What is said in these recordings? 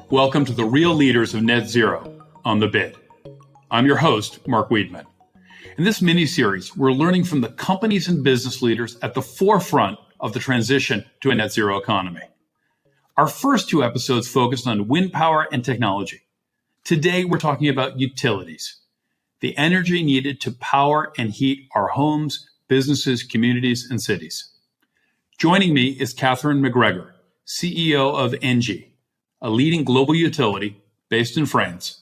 Welcome to the real leaders of net zero on the bid. I'm your host, Mark Wiedman. In this mini-series, we're learning from the companies and business leaders at the forefront of the transition to a net zero economy. Our first two episodes focused on wind power and technology. Today, we're talking about utilities, the energy needed to power and heat our homes, businesses, communities, and cities. Joining me is MacGregor, CEO of Engie, a leading global utility based in France.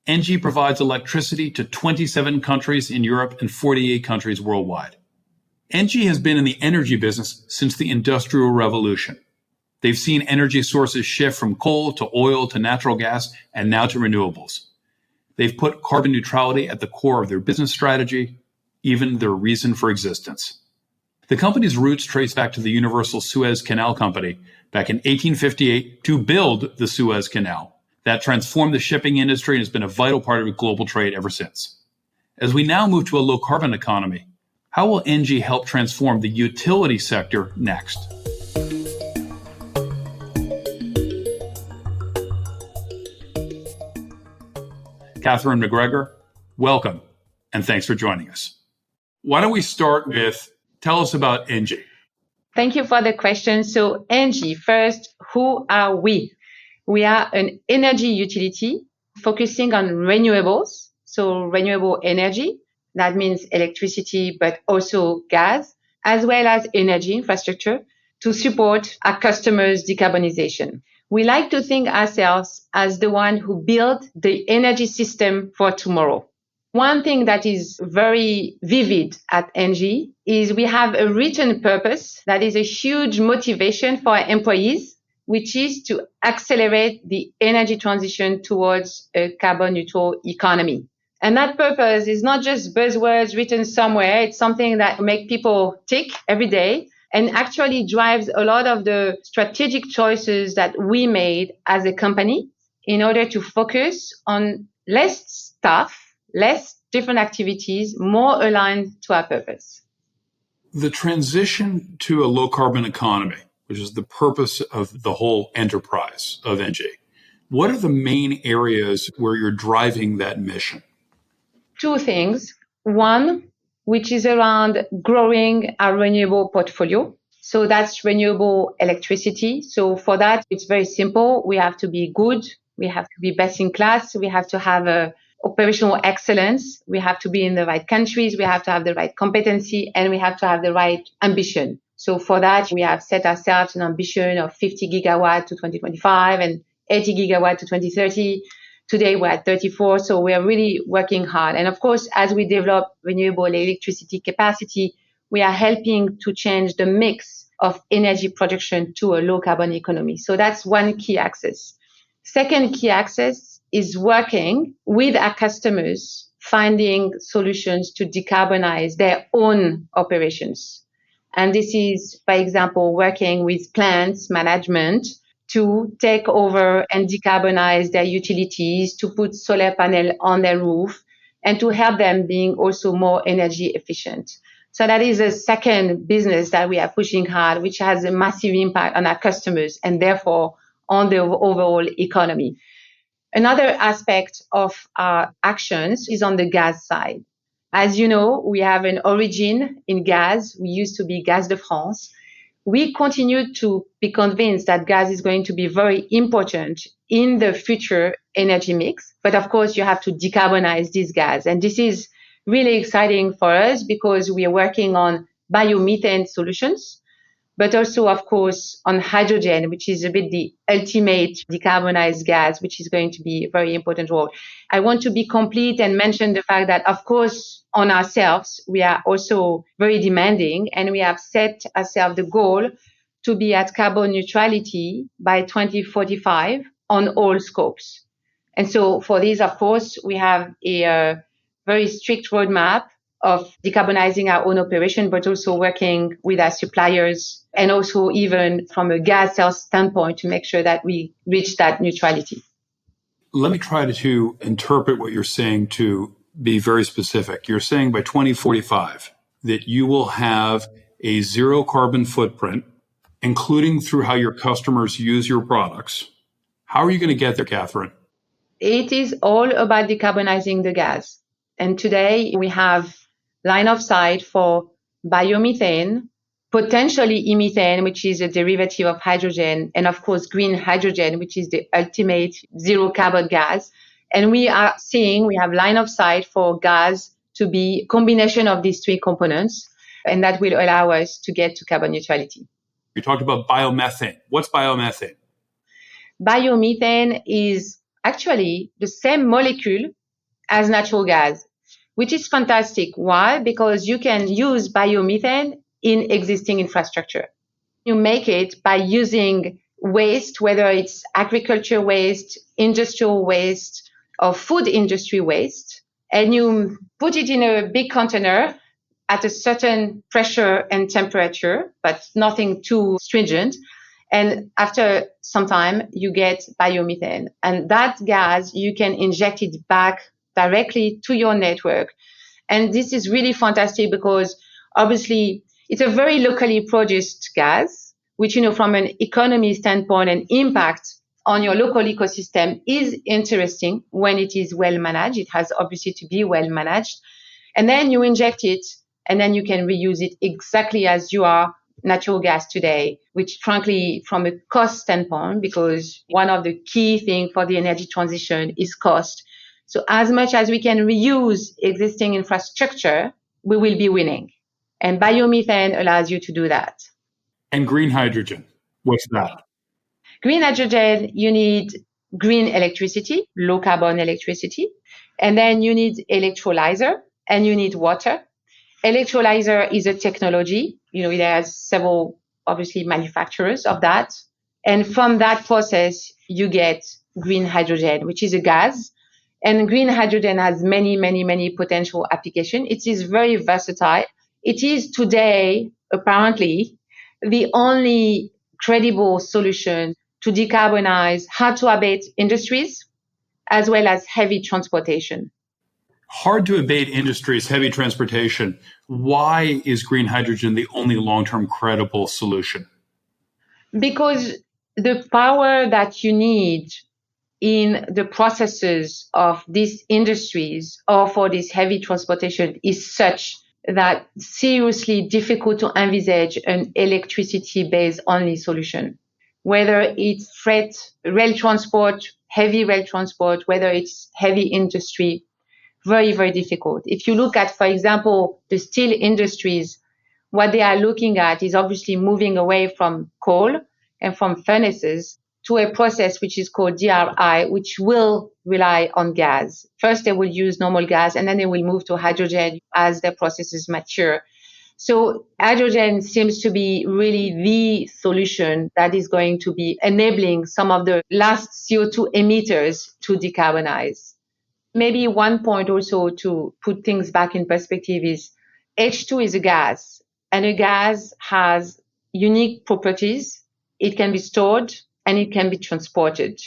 Engie provides electricity to 27 countries in Europe and 48 countries worldwide. Engie has been in the energy business since the Industrial Revolution. They've seen energy sources shift from coal to oil to natural gas and now to renewables. They've put carbon neutrality at the core of their business strategy, even their reason for existence. The company's roots trace back to the Universal Suez Canal Company back in 1858 to build the Suez Canal. That transformed the shipping industry and has been a vital part of global trade ever since. As we now move to a low-carbon economy, how will Engie help transform the utility sector next? MacGregor, welcome, and thanks for joining us. Why don't we start with, tell us about Engie. Thank you for the question. So Engie, first, who are we? We are an energy utility focusing on renewables, so renewable energy. That means electricity, but also gas, as well as energy infrastructure to support our customers' decarbonization. We like to think ourselves as the one who build the energy system for tomorrow. One thing that is very vivid at Engie is we have a written purpose that is a huge motivation for our employees, which is to accelerate the energy transition towards a carbon neutral economy. And that purpose is not just buzzwords written somewhere. It's something that makes people tick every day and actually drives a lot of the strategic choices that we made as a company in order to focus on less stuff, less different activities, more aligned to our purpose. The transition to a low-carbon economy, which is the purpose of the whole enterprise of Engie, what are the main areas where you're driving that mission? Two things. One, which is around growing our renewable portfolio. So that's renewable electricity. So for that, it's very simple. We have to be good. We have to be best in class. We have to have a operational excellence. We have to be in the right countries. We have to have the right competency and we have to have the right ambition. So for that, we have set ourselves an ambition of 50 gigawatt to 2025 and 80 gigawatt to 2030. Today, we're at 34. So we are really working hard. And of course, as we develop renewable electricity capacity, we are helping to change the mix of energy production to a low carbon economy. So that's one key axis. Second key axis is working with our customers, finding solutions to decarbonize their own operations. And this is, for example, working with plants management to take over and decarbonize their utilities, to put solar panel on their roof, and to help them being also more energy efficient. So that is a second business that we are pushing hard, which has a massive impact on our customers and therefore on the overall economy. Another aspect of our actions is on the gas side. As you know, we have an origin in gas. We used to be Gaz de France. We continue to be convinced that gas is going to be very important in the future energy mix. But of course, you have to decarbonize this gas. And this is really exciting for us because we are working on biomethane solutions, but also, of course, on hydrogen, which is a bit the ultimate decarbonized gas, which is going to be a very important role. I want to be complete and mention the fact that, of course, on ourselves, we are also very demanding, and we have set ourselves the goal to be at carbon neutrality by 2045 on all scopes. And so for this, of course, we have a very strict roadmap of decarbonizing our own operation, but also working with our suppliers and also even from a gas sales standpoint to make sure that we reach that neutrality. Let me try to interpret what you're saying to be very specific. You're saying by 2045 that you will have a zero carbon footprint including through how your customers use your products. How are you going to get there, Catherine? It is all about decarbonizing the gas. And today we have line of sight for biomethane, potentially e-methane, which is a derivative of hydrogen, and of course, green hydrogen, which is the ultimate zero carbon gas. And we are seeing we have line of sight for gas to be a combination of these three components, and that will allow us to get to carbon neutrality. You talked about biomethane. What's biomethane? Biomethane is actually the same molecule as natural gas, which is fantastic. Why? Because you can use biomethane in existing infrastructure. You make it by using waste, whether it's agriculture waste, industrial waste, or food industry waste, and you put it in a big container at a certain pressure and temperature, but nothing too stringent. And after some time, you get biomethane. And that gas, you can inject it back directly to your network. And this is really fantastic because obviously it's a very locally produced gas, which, from an economy standpoint and impact on your local ecosystem is interesting when it is well managed. It has obviously to be well managed. And then you inject it and then you can reuse it exactly as you are natural gas today, which frankly, from a cost standpoint, because one of the key things for the energy transition is cost. So as much as we can reuse existing infrastructure, we will be winning. And biomethane allows you to do that. And green hydrogen, what's that? Green hydrogen, you need green electricity, low carbon electricity, and then you need electrolyzer and you need water. Electrolyzer is a technology. There's several, obviously, manufacturers of that. And from that process, you get green hydrogen, which is a gas. And green hydrogen has many, many, many potential applications. It is very versatile. It is today, apparently, the only credible solution to decarbonize hard-to-abate industries as well as heavy transportation. Hard to abate industries, heavy transportation. Why is green hydrogen the only long-term credible solution? Because the power that you need in the processes of these industries or for this heavy transportation is such that seriously difficult to envisage an electricity-based only solution. Whether it's freight, rail transport, heavy rail transport, whether it's heavy industry, very, very difficult. If you look at, for example, the steel industries, what they are looking at is obviously moving away from coal and from furnaces to a process which is called DRI, which will rely on gas. First, they will use normal gas, and then they will move to hydrogen as their processes mature. So hydrogen seems to be really the solution that is going to be enabling some of the last CO2 emitters to decarbonize. Maybe one point also to put things back in perspective is H2 is a gas, and a gas has unique properties. It can be stored and it can be transported.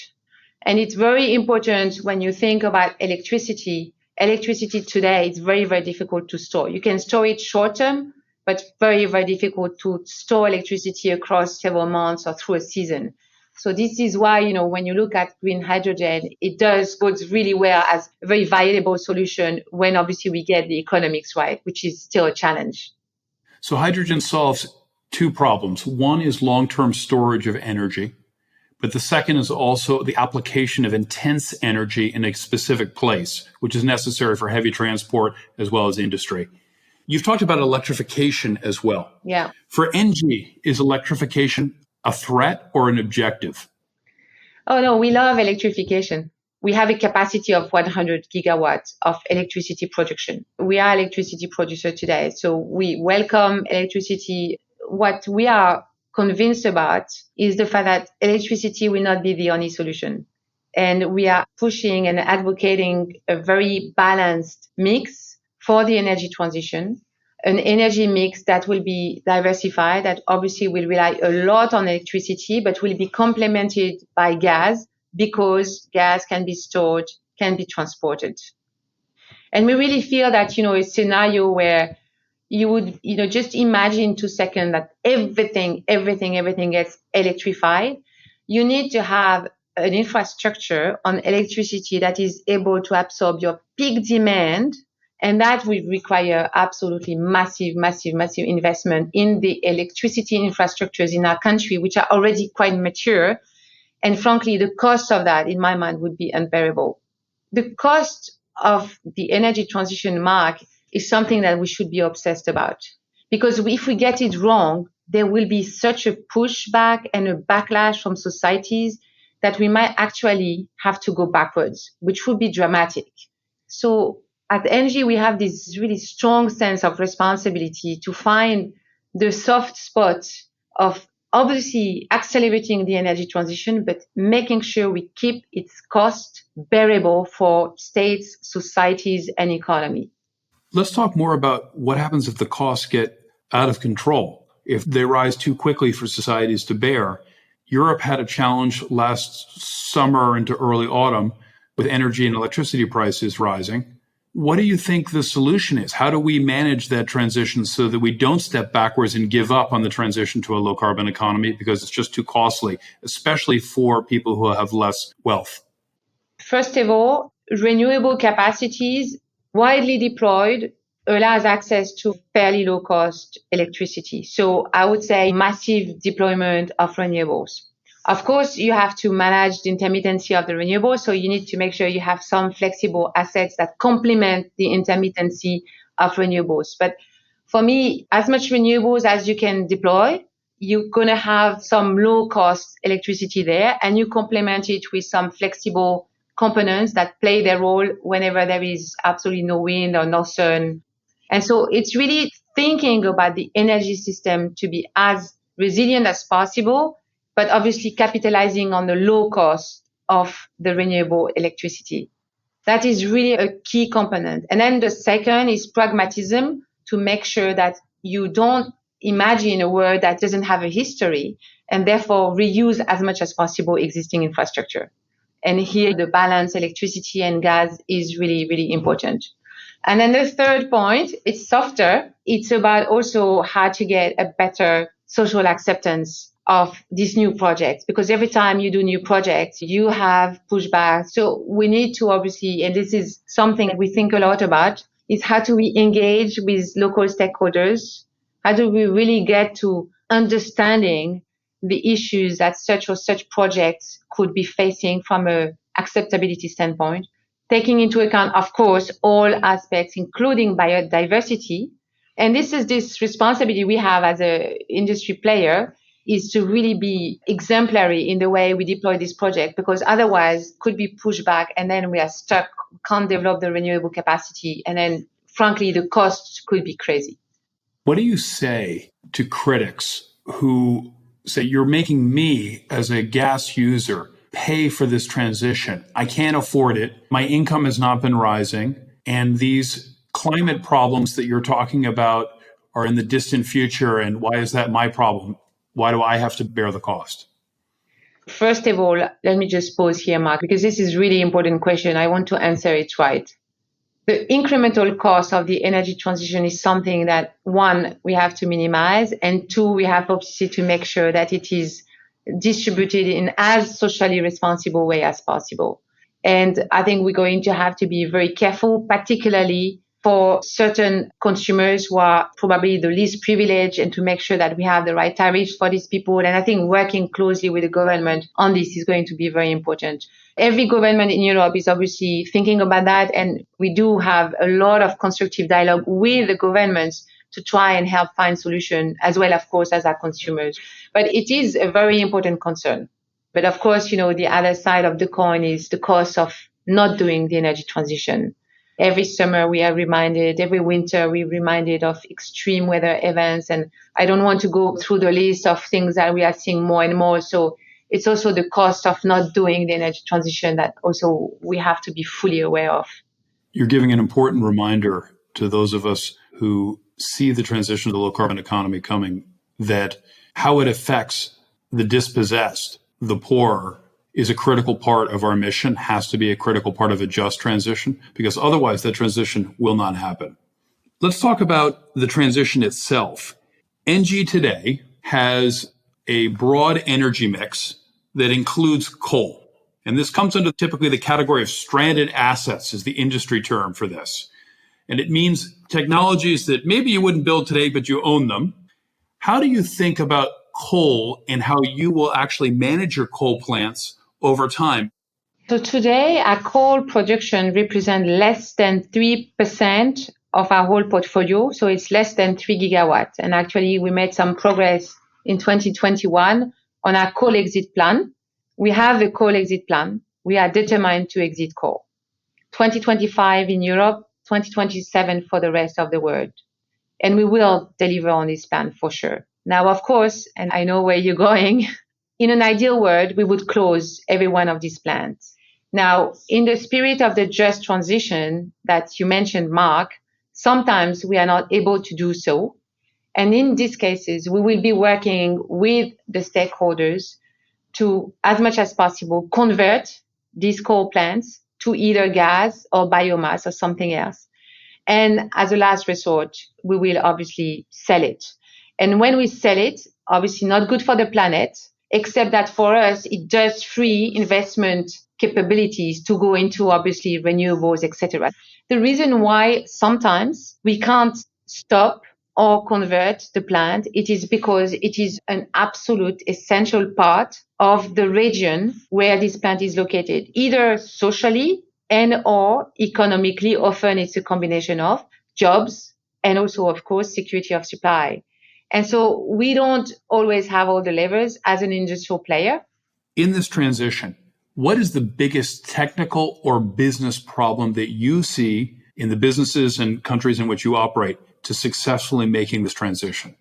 And it's very important when you think about electricity. Electricity today is very, very difficult to store. You can store it short term, but very, very difficult to store electricity across several months or through a season. So this is why, when you look at green hydrogen, it does goes really well as a very viable solution when obviously we get the economics right, which is still a challenge. So hydrogen solves two problems. One is long-term storage of energy, but the second is also the application of intense energy in a specific place, which is necessary for heavy transport as well as industry. You've talked about electrification as well. Yeah. For Engie, is electrification a threat or an objective? Oh, no, we love electrification. We have a capacity of 100 gigawatts of electricity production. We are electricity producer today, so we welcome electricity. What we are convinced about is the fact that electricity will not be the only solution. And we are pushing and advocating a very balanced mix for the energy transition, an energy mix that will be diversified, that obviously will rely a lot on electricity, but will be complemented by gas because gas can be stored, can be transported. And we really feel that, a scenario where you would, just imagine 2 seconds that everything gets electrified. You need to have an infrastructure on electricity that is able to absorb your peak demand. And that will require absolutely massive investment in the electricity infrastructures in our country, which are already quite mature. And frankly, the cost of that, in my mind, would be unbearable. The cost of the energy transition, Mark, is something that we should be obsessed about. Because if we get it wrong, there will be such a pushback and a backlash from societies that we might actually have to go backwards, which would be dramatic. So at Engie, we have this really strong sense of responsibility to find the soft spot of obviously accelerating the energy transition, but making sure we keep its cost bearable for states, societies, and economy. Let's talk more about what happens if the costs get out of control, if they rise too quickly for societies to bear. Europe had a challenge last summer into early autumn with energy and electricity prices rising. What do you think the solution is? How do we manage that transition so that we don't step backwards and give up on the transition to a low carbon economy because it's just too costly, especially for people who have less wealth? First of all, renewable capacities widely deployed allows access to fairly low cost electricity. So I would say massive deployment of renewables. Of course, you have to manage the intermittency of the renewables. So you need to make sure you have some flexible assets that complement the intermittency of renewables. But for me, as much renewables as you can deploy, you're going to have some low cost electricity there, and you complement it with some flexible components that play their role whenever there is absolutely no wind or no sun. And so it's really thinking about the energy system to be as resilient as possible, but obviously capitalizing on the low cost of the renewable electricity. That is really a key component. And then the second is pragmatism, to make sure that you don't imagine a world that doesn't have a history, and therefore reuse as much as possible existing infrastructure. And here the balance electricity and gas is really, really important. And then the third point, it's softer. It's about also how to get a better social acceptance of these new projects, because every time you do new projects, you have pushback. So we need to obviously, and this is something we think a lot about, is how do we engage with local stakeholders? How do we really get to understanding the issues that such or such projects could be facing from a acceptability standpoint, taking into account, of course, all aspects, including biodiversity. And this is this responsibility we have as an industry player, is to really be exemplary in the way we deploy this project, because otherwise could be pushed back and then we are stuck, can't develop the renewable capacity. And then frankly, the costs could be crazy. What do you say to critics who say, you're making me as a gas user pay for this transition? I can't afford it. My income has not been rising. And these climate problems that you're talking about are in the distant future. And why is that my problem? Why do I have to bear the cost? First of all, let me just pause here, Mark, because this is a really important question. I want to answer it right. The incremental cost of the energy transition is something that, one, we have to minimize, and two, we have obviously to make sure that it is distributed in as socially responsible way as possible. And I think we're going to have to be very careful, particularly for certain consumers who are probably the least privileged, and to make sure that we have the right tariffs for these people. And I think working closely with the government on this is going to be very important. Every government in Europe is obviously thinking about that. And we do have a lot of constructive dialogue with the governments to try and help find solutions, as well, of course, as our consumers. But it is a very important concern. But of course, the other side of the coin is the cost of not doing the energy transition. Every summer we are reminded, every winter we're reminded of extreme weather events. And I don't want to go through the list of things that we are seeing more and more. So it's also the cost of not doing the energy transition that also we have to be fully aware of. You're giving an important reminder to those of us who see the transition to the low carbon economy coming, that how it affects the dispossessed, the poor, is a critical part of our mission, has to be a critical part of a just transition, because otherwise that transition will not happen. Let's talk about the transition itself. Engie today has a broad energy mix that includes coal. And this comes under typically the category of stranded assets is the industry term for this. And it means technologies that maybe you wouldn't build today, but you own them. How do you think about coal and how you will actually manage your coal plants over time? So today, our coal production represents less than 3% of our whole portfolio. So it's less than 3 gigawatts. And actually, we made some progress in 2021 on our coal exit plan. We have a coal exit plan. We are determined to exit coal. 2025 in Europe, 2027 for the rest of the world. And we will deliver on this plan for sure. Now, of course, and I know where you're going, in an ideal world, we would close every one of these plants. Now, in the spirit of the just transition that you mentioned, Mark, sometimes we are not able to do so. And in these cases, we will be working with the stakeholders to, as much as possible, convert these coal plants to either gas or biomass or something else. And as a last resort, we will obviously sell it. And when we sell it, obviously not good for the planet, except that for us, it does free investment capabilities to go into obviously renewables, etc. The reason why sometimes we can't stop or convert the plant, it is because it is an absolute essential part of the region where this plant is located, either socially and or economically. Often it's a combination of jobs and also, of course, security of supply. And so we don't always have all the levers as an industrial player. In this transition, what is the biggest technical or business problem that you see in the businesses and countries in which you operate to successfully making this transition?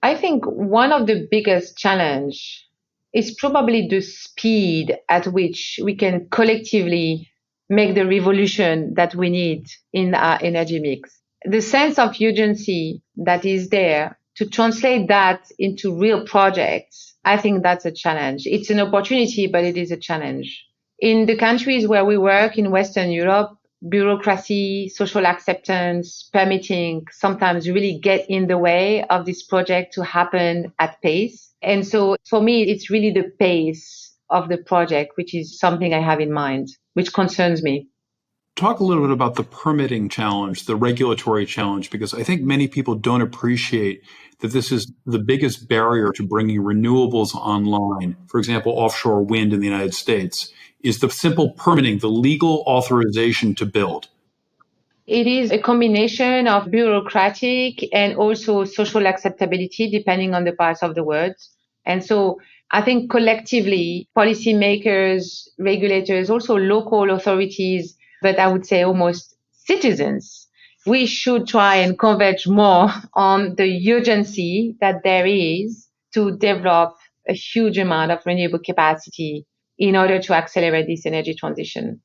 I think one of the biggest challenge is probably the speed at which we can collectively make the revolution that we need in our energy mix. The sense of urgency that is there to translate that into real projects, I think that's a challenge. It's an opportunity, but it is a challenge. In the countries where we work in Western Europe, bureaucracy, social acceptance, permitting sometimes really get in the way of this project to happen at pace. And so for me, it's really the pace of the project, which is something I have in mind, which concerns me. Talk a little bit about the permitting challenge, the regulatory challenge, because I think many people don't appreciate that this is the biggest barrier to bringing renewables online. For example, offshore wind in the United States is the simple permitting, the legal authorization to build. It is a combination of bureaucratic and also social acceptability, depending on the parts of the world. And so I think collectively, policymakers, regulators, also local authorities, but I would say almost citizens, we should try and converge more on the urgency that there is to develop a huge amount of renewable capacity in order to accelerate this energy transition.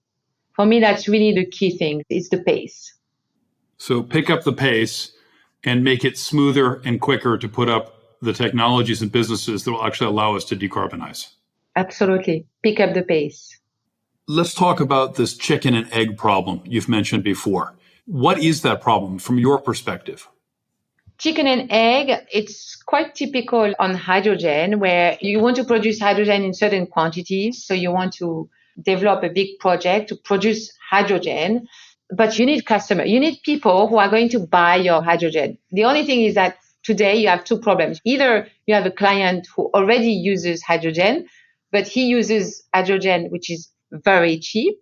For me, that's really the key thing. It's the pace. So pick up the pace and make it smoother and quicker to put up the technologies and businesses that will actually allow us to decarbonize. Absolutely. Pick up the pace. Let's talk about this chicken and egg problem you've mentioned before. What is that problem from your perspective? Chicken and egg, it's quite typical on hydrogen, where you want to produce hydrogen in certain quantities. So you want to develop a big project to produce hydrogen, but you need customers. You need people who are going to buy your hydrogen. The only thing is that today you have two problems. Either you have a client who already uses hydrogen, but he uses hydrogen, which is very cheap.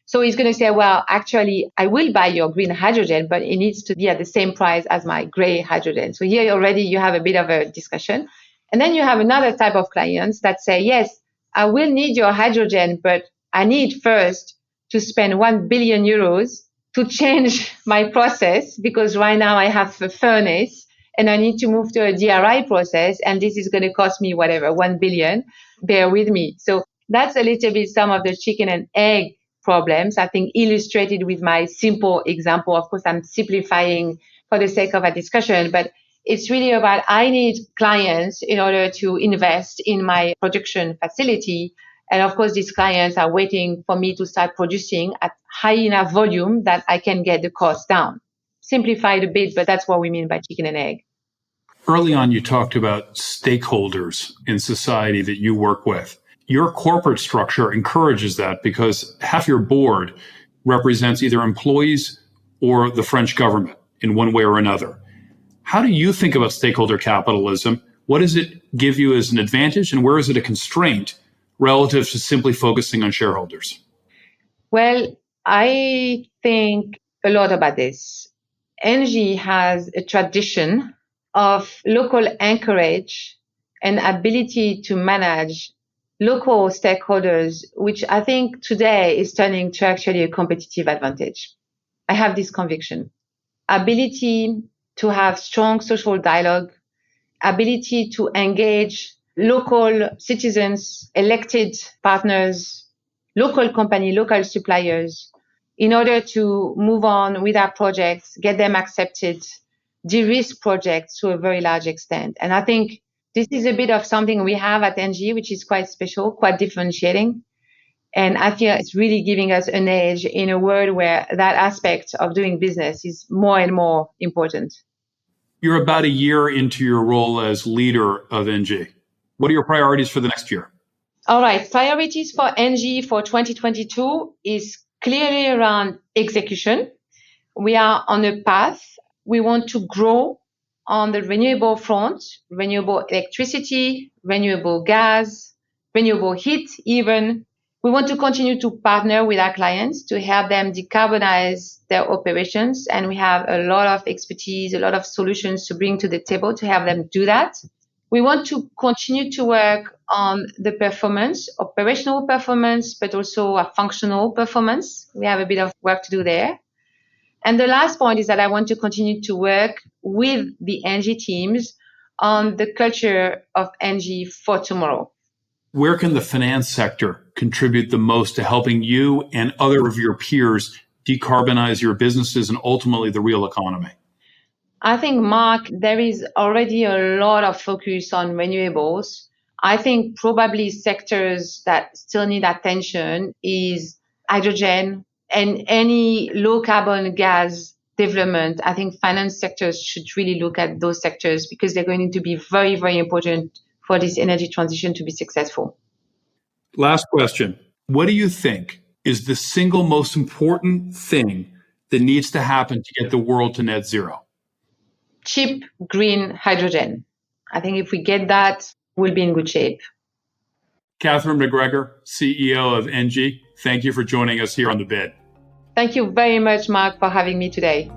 So he's going to say, well, actually, I will buy your green hydrogen, but it needs to be at the same price as my gray hydrogen. So here already you have a bit of a discussion. And then you have another type of clients that say, yes, I will need your hydrogen, but I need first to spend 1 billion euros to change my process, because right now I have a furnace and I need to move to a DRI process. And this is going to cost me whatever, 1 billion. Bear with me. So that's a little bit some of the chicken and egg problems, I think, illustrated with my simple example. Of course, I'm simplifying for the sake of a discussion, but it's really about I need clients in order to invest in my production facility. And of course, these clients are waiting for me to start producing at high enough volume that I can get the cost down. simplified a bit, but that's what we mean by chicken and egg. Early on, you talked about stakeholders in society that you work with. Your corporate structure encourages that because half your board represents either employees or the French government in one way or another. How do you think about stakeholder capitalism? What does it give you as an advantage, and where is it a constraint relative to simply focusing on shareholders? Well, I think a lot about this. Engie has a tradition of local anchorage and ability to manage local stakeholders, which I think today is turning to actually a competitive advantage. I have this conviction. Ability to have strong social dialogue, ability to engage local citizens, elected partners, local company, local suppliers, in order to move on with our projects, get them accepted, de-risk projects to a very large extent. And I think this is a bit of something we have at Engie, which is quite special, quite differentiating. And I feel it's really giving us an edge in a world where that aspect of doing business is more and more important. You're about a year into your role as leader of Engie. What are your priorities for the next year? All right. Priorities for Engie for 2022 is clearly around execution. We are on a path. We want to grow on the renewable front, renewable electricity, renewable gas, renewable heat even. We want to continue to partner with our clients to help them decarbonize their operations. And we have a lot of expertise, a lot of solutions to bring to the table to help them do that. We want to continue to work on the performance, operational performance, but also a functional performance. We have a bit of work to do there. And the last point is that I want to continue to work with the Engie teams on the culture of Engie for tomorrow. Where can the finance sector contribute the most to helping you and other of your peers decarbonize your businesses and ultimately the real economy? I think, Mark, there is already a lot of focus on renewables. I think probably sectors that still need attention is hydrogen and any low carbon gas development. I think finance sectors should really look at those sectors because they're going to be very, very important for this energy transition to be successful. Last question. What do you think is the single most important thing that needs to happen to get the world to net zero? Cheap green hydrogen. I think if we get that, we'll be in good shape. Catherine MacGregor, CEO of Engie, thank you for joining us here on The Bid. Thank you very much, Mark, for having me today.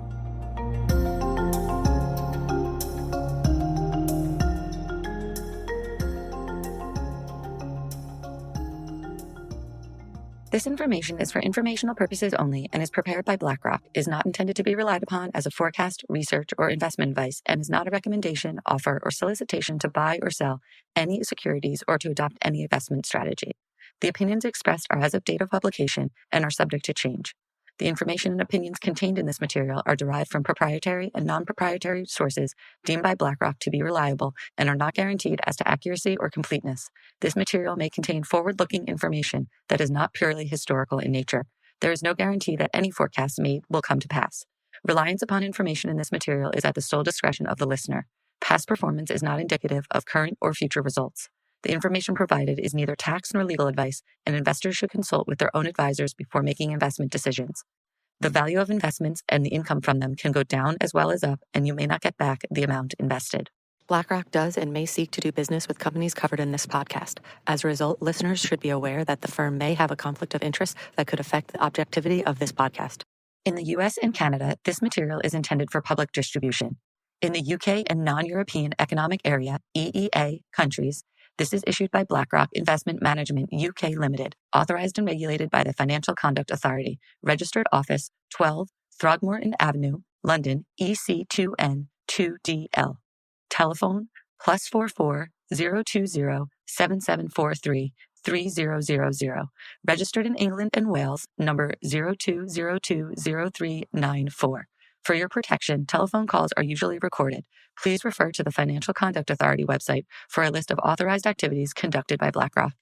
This information is for informational purposes only and is prepared by BlackRock, is not intended to be relied upon as a forecast, research, or investment advice, and is not a recommendation, offer, or solicitation to buy or sell any securities or to adopt any investment strategy. The opinions expressed are as of date of publication and are subject to change. The information and opinions contained in this material are derived from proprietary and nonproprietary sources deemed by BlackRock to be reliable and are not guaranteed as to accuracy or completeness. This material may contain forward-looking information that is not purely historical in nature. There is no guarantee that any forecast made will come to pass. Reliance upon information in this material is at the sole discretion of the listener. Past performance is not indicative of current or future results. The information provided is neither tax nor legal advice, and investors should consult with their own advisors before making investment decisions. The value of investments and the income from them can go down as well as up, and you may not get back the amount invested. BlackRock does and may seek to do business with companies covered in this podcast. As a result, listeners should be aware that the firm may have a conflict of interest that could affect the objectivity of this podcast. In the US and Canada, this material is intended for public distribution. In the UK and non-European Economic Area, EEA, countries, this is issued by BlackRock Investment Management UK Limited, authorized and regulated by the Financial Conduct Authority, registered office 12 Throgmorton Avenue, London, EC2N 2DL. Telephone +44 020 7743 3000. Registered in England and Wales, number 02020394. For your protection, telephone calls are usually recorded. Please refer to the Financial Conduct Authority website for a list of authorized activities conducted by BlackRock.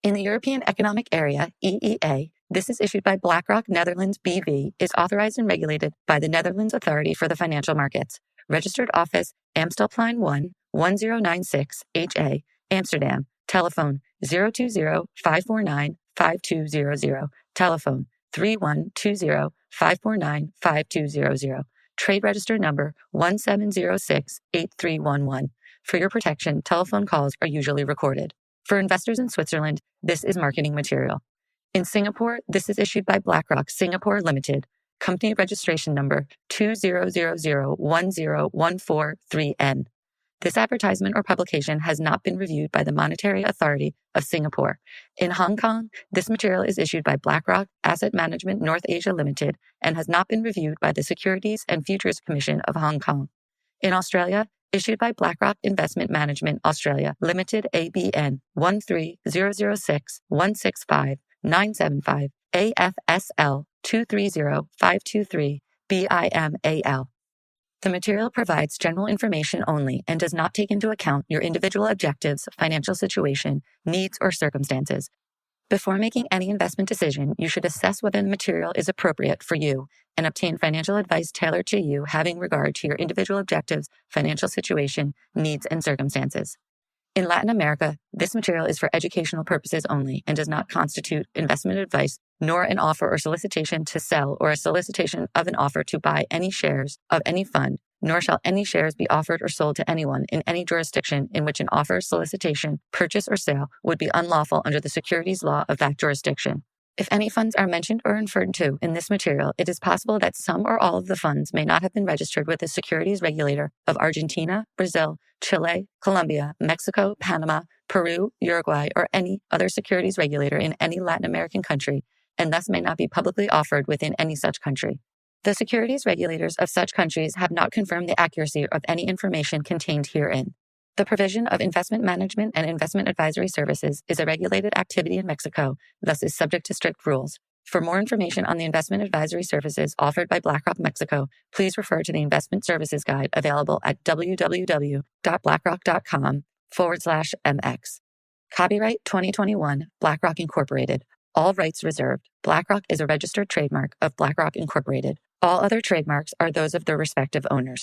In the European Economic Area, EEA, This is issued by BlackRock Netherlands BV, is authorized and regulated by the Netherlands Authority for the Financial Markets. Registered office, Amstelplein 1, 1096 HA, Amsterdam. Telephone 020-549-5200. Telephone 3120-549-5200. Trade register number 1706-8311. For your protection, telephone calls are usually recorded. For investors in Switzerland, this is marketing material. In Singapore, this is issued by BlackRock Singapore Limited, company registration number 2000101443N. This advertisement or publication has not been reviewed by the Monetary Authority of Singapore. In Hong Kong, this material is issued by BlackRock Asset Management North Asia Limited and has not been reviewed by the Securities and Futures Commission of Hong Kong. In Australia, issued by BlackRock Investment Management Australia Limited ABN 1306165965975 AFSL 230523 BIMAL. The material provides general information only and does not take into account your individual objectives, financial situation, needs, or circumstances. Before making any investment decision, you should assess whether the material is appropriate for you and obtain financial advice tailored to you, having regard to your individual objectives, financial situation, needs, and circumstances. In Latin America, this material is for educational purposes only and does not constitute investment advice, nor an offer or solicitation to sell or a solicitation of an offer to buy any shares of any fund, nor shall any shares be offered or sold to anyone in any jurisdiction in which an offer, solicitation, purchase, or sale would be unlawful under the securities law of that jurisdiction. If any funds are mentioned or referred to in this material, it is possible that some or all of the funds may not have been registered with the securities regulator of Argentina, Brazil, Chile, Colombia, Mexico, Panama, Peru, Uruguay, or any other securities regulator in any Latin American country, and thus may not be publicly offered within any such country. The securities regulators of such countries have not confirmed the accuracy of any information contained herein. The provision of investment management and investment advisory services is a regulated activity in Mexico, thus is subject to strict rules. For more information on the investment advisory services offered by BlackRock Mexico, please refer to the Investment Services Guide available at www.blackrock.com/MX. Copyright 2021, BlackRock Incorporated. All rights reserved. BlackRock is a registered trademark of BlackRock Incorporated. All other trademarks are those of their respective owners.